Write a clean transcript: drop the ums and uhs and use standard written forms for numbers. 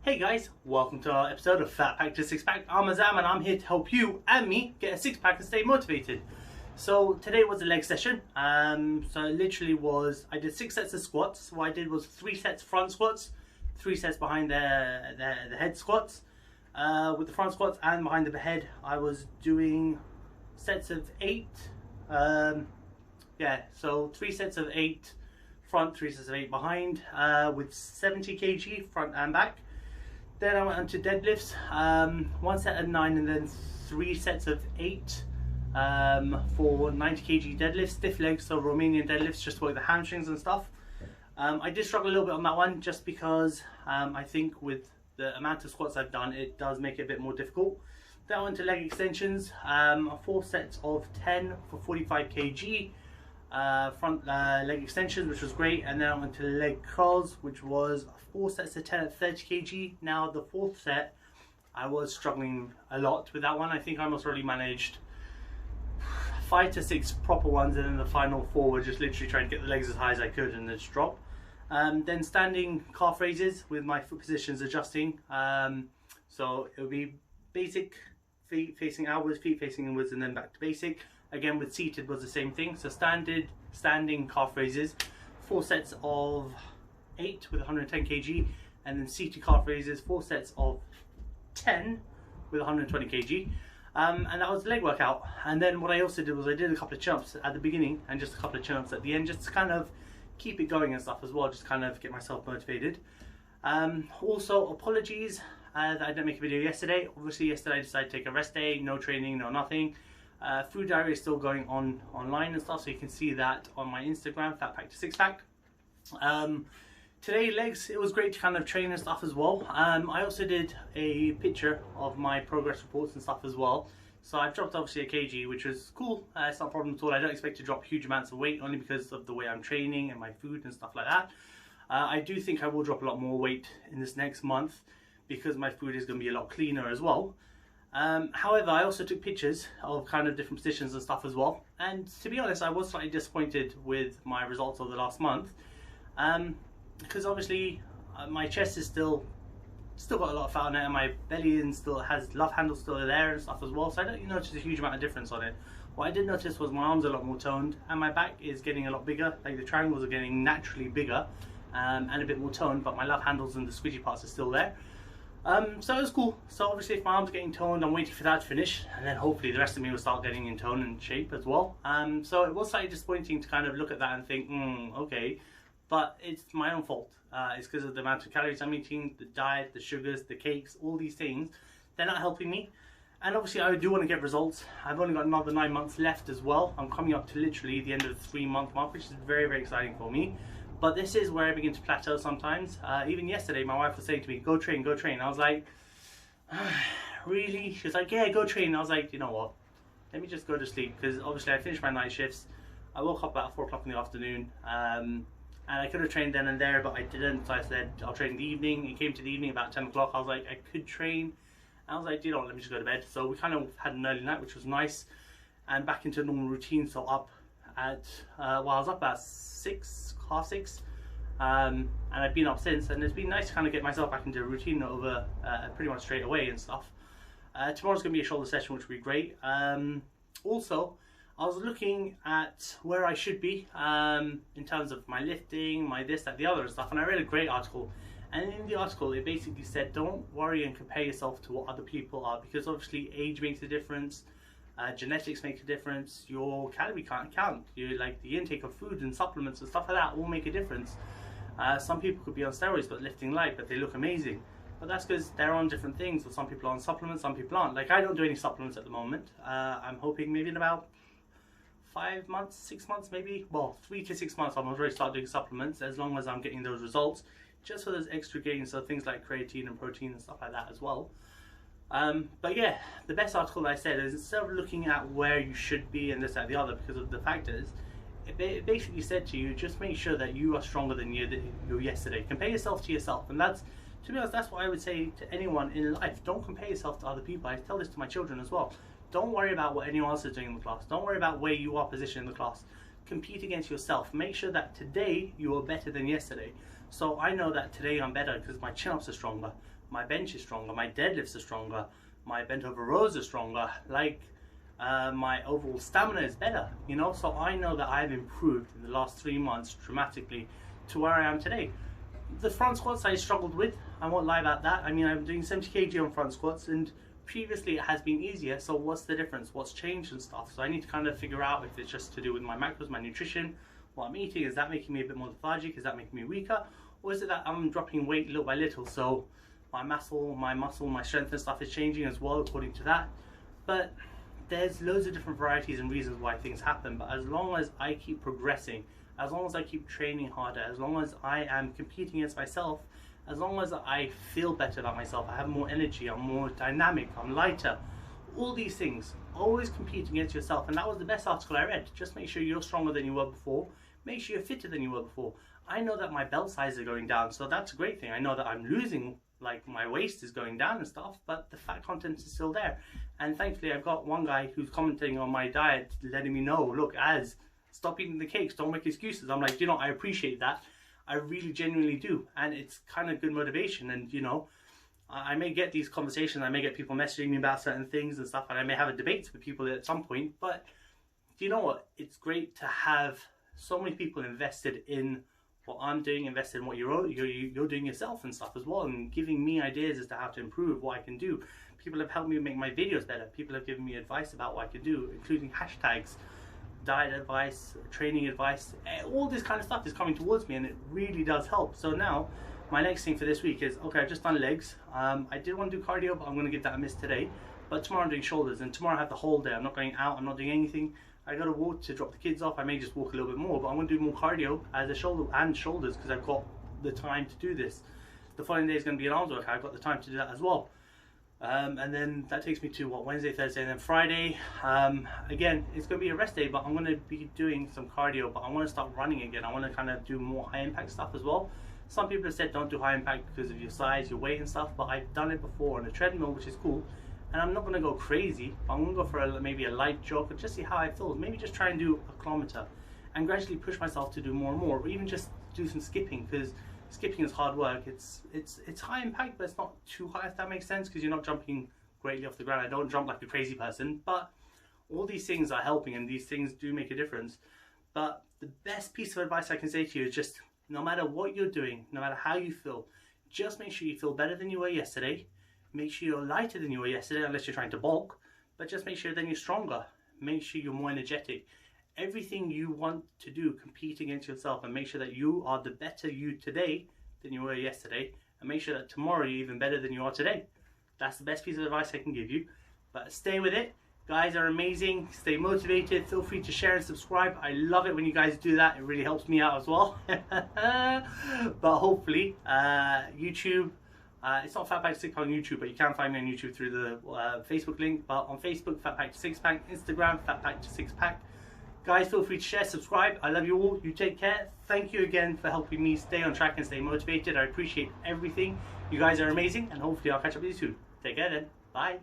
Hey guys, welcome to our episode of Fat Pack to Six Pack. I'm Azam and I'm here to help you and me get a six pack and stay motivated. So today was a leg session. So it literally was, I did 6 sets of squats. What I did was 3 sets front squats, 3 sets behind the head squats. With the front squats and behind the head, I was doing sets of 8. So 3 sets of 8 front, 3 sets of 8 behind, with 70 kg front and back. Then I went on to deadlifts, 1 set of 9 and then 3 sets of 8 for 90 kg deadlifts, stiff legs, so Romanian deadlifts, just to work the hamstrings and stuff. I did struggle a little bit on that one just because I think with the amount of squats I've done, it does make it a bit more difficult. Then I went to leg extensions, 4 sets of 10 for 45 kg. Front leg extensions, which was great, and then I went to leg curls, which was 4 sets of 10 at 30 kg. Now the 4th set, I was struggling a lot with that one. I think I almost already managed 5 to 6 proper ones, and then the final 4 were just literally trying to get the legs as high as I could and then just drop. Then standing calf raises with my foot positions adjusting. So it would be basic, feet facing outwards, feet facing inwards, and then back to basic. Again, with seated was the same thing. So standing calf raises, 4 sets of 8 with 110 kg, and then seated calf raises, 4 sets of 10 with 120 kg. And that was the leg workout. And then what I also did was I did a couple of jumps at the beginning and just a couple of jumps at the end, just to kind of keep it going and stuff as well, just kind of get myself motivated. Also, apologies that I didn't make a video yesterday. Obviously, yesterday I decided to take a rest day, no training, no nothing. Food diary is still going on online and stuff, so you can see that on my Instagram, Fat Pack to Six Pack. Today, legs, it was great to kind of train and stuff as well. I also did a picture of my progress reports and stuff as well. So I've dropped obviously a kg, which was cool. It's not a problem at all. I don't expect to drop huge amounts of weight, only because of the way I'm training and my food and stuff like that. I do think I will drop a lot more weight in this next month because my food is going to be a lot cleaner as well. However, I also took pictures of kind of different positions and stuff as well, and to be honest, I was slightly disappointed with my results of the last month, because obviously my chest is still got a lot of fat on it, and my belly and still has love handles still there and stuff as well, so I don't notice a huge amount of difference on it. What I did notice was my arms are a lot more toned, and my back is getting a lot bigger, like the triangles are getting naturally bigger, and a bit more toned, but my love handles and the squidgy parts are still there. So it was cool. So obviously if my arms are getting toned, I'm waiting for that to finish, and then hopefully the rest of me will start getting in tone and shape as well. So it was slightly disappointing to kind of look at that and think, okay, but it's my own fault. It's because of the amount of calories I'm eating, the diet, the sugars, the cakes, all these things, they're not helping me. And obviously I do want to get results. I've only got another 9 months left as well. I'm coming up to literally the end of the 3-month mark, which is very, very exciting for me. But this is where I begin to plateau sometimes. Even yesterday, my wife was saying to me, go train, go train. I was like, really? She was like, yeah, go train. I was like, you know what? Let me just go to sleep. Because obviously I finished my night shifts. I woke up about 4 o'clock in the afternoon. And I could have trained then and there, but I didn't. So I said, I'll train in the evening. It came to the evening about 10 o'clock. I was like, I could train. I was like, you know what, let me just go to bed. So we kind of had an early night, which was nice. And back into a normal routine. So up at, I was up at 6, half 6, and I've been up since, and it's been nice to kind of get myself back into a routine over pretty much straight away and stuff. Tomorrow's going to be a shoulder session, which will be great. Also, I was looking at where I should be in terms of my lifting, my this, that, the other and stuff, and I read a great article, and in the article it basically said don't worry and compare yourself to what other people are, because obviously age makes a difference. Genetics make a difference, your calorie count, you like the intake of food and supplements and stuff like that all make a difference. Some people could be on steroids but lifting light, but they look amazing. But that's because they're on different things. So some people are on supplements, some people aren't. Like I don't do any supplements at the moment. I'm hoping maybe in about 5 months, 6 months maybe, well 3 to 6 months I'm already start doing supplements, as long as I'm getting those results, just for those extra gains, so things like creatine and protein and stuff like that as well. But yeah, the best article I said is, instead of looking at where you should be and this, that, the other, because of the factors, it basically said to you, just make sure that you are stronger than you were yesterday. Compare yourself to yourself, and that's, to be honest, that's what I would say to anyone in life. Don't compare yourself to other people. I tell this to my children as well. Don't worry about what anyone else is doing in the class. Don't worry about where you are positioned in the class. Compete against yourself. Make sure that today you are better than yesterday. So I know that today I'm better because my chin-ups are stronger. my bench is stronger, my deadlifts are stronger, my bent over rows are stronger, like my overall stamina is better, you know. So I know that I've improved in the last 3 months dramatically to where I am today. The front squats I struggled with, I won't lie about that. I mean, I'm doing 70 kg on front squats, and previously it has been easier. So what's the difference? What's changed and stuff? So I need to kind of figure out if it's just to do with my macros, my nutrition, what I'm eating. Is that making me a bit more lethargic? Is that making me weaker? Or is it that I'm dropping weight little by little? So my muscle, my strength and stuff is changing as well according to that. But there's loads of different varieties and reasons why things happen. But as long as I keep progressing, as long as I keep training harder, as long as I am competing against myself, as long as I feel better about myself, I have more energy, I'm more dynamic, I'm lighter, all these things, always compete against yourself. And that was the best article I read. Just make sure you're stronger than you were before, make sure you're fitter than you were before. I know that my belt size is going down, so that's a great thing. I know that I'm losing, like my waist is going down and stuff, but the fat content is still there. And thankfully I've got one guy who's commenting on my diet, letting me know, look, stop eating the cakes, don't make excuses. I'm like, you know, I appreciate that. I really genuinely do. And it's kind of good motivation. And, you know, I may get these conversations, I may get people messaging me about certain things and stuff, and I may have a debate with people at some point. But you know what? It's great to have so many people invested in what I'm doing, invested in what you're doing yourself and stuff as well, and giving me ideas as to how to improve, what I can do. People have helped me make my videos better. People have given me advice about what I can do, including hashtags, diet advice, training advice, all this kind of stuff is coming towards me, and it really does help. So now my next thing for this week is, okay, I've just done legs. I did want to do cardio, but I'm going to give that a miss today. But tomorrow I'm doing shoulders, and tomorrow I have the whole day. I'm not going out, I'm not doing anything. I got to walk to drop the kids off. I may just walk a little bit more, but I'm going to do more cardio as a shoulders because I've got the time to do this. The following day is going to be an arms workout. I've got the time to do that as well. And then that takes me to what, Wednesday, Thursday, and then Friday. Again, it's going to be a rest day, but I'm going to be doing some cardio, but I want to start running again. I want to kind of do more high impact stuff as well. Some people have said don't do high impact because of your size, your weight and stuff, but I've done it before on a treadmill, which is cool. And I'm not going to go crazy, but I'm going to go for maybe a light jog and just see how I feel. Maybe just try and do a kilometer and gradually push myself to do more and more, or even just do some skipping, because skipping is hard work. It's high impact, but it's not too high, if that makes sense, because you're not jumping greatly off the ground. I don't jump like a crazy person, but all these things are helping, and these things do make a difference. But the best piece of advice I can say to you is just, no matter what you're doing, no matter how you feel, just make sure you feel better than you were yesterday. Make sure you're lighter than you were yesterday, unless you're trying to bulk, but just make sure then you're stronger. Make sure you're more energetic. Everything you want to do, compete against yourself, and make sure that you are the better you today than you were yesterday, and make sure that tomorrow you're even better than you are today. That's the best piece of advice I can give you. But stay with it. Guys are amazing. Stay motivated. Feel free to share and subscribe. I love it when you guys do that. It really helps me out as well. But hopefully, YouTube, it's not Fat Pack to Six Pack on YouTube, but you can find me on YouTube through the Facebook link. But on Facebook, Fat Pack to Six Pack. Instagram, Fat Pack to Six Pack. Guys, feel free to share, subscribe. I love you all. You take care. Thank you again for helping me stay on track and stay motivated. I appreciate everything. You guys are amazing, and hopefully I'll catch up with you soon. Take care then. Bye.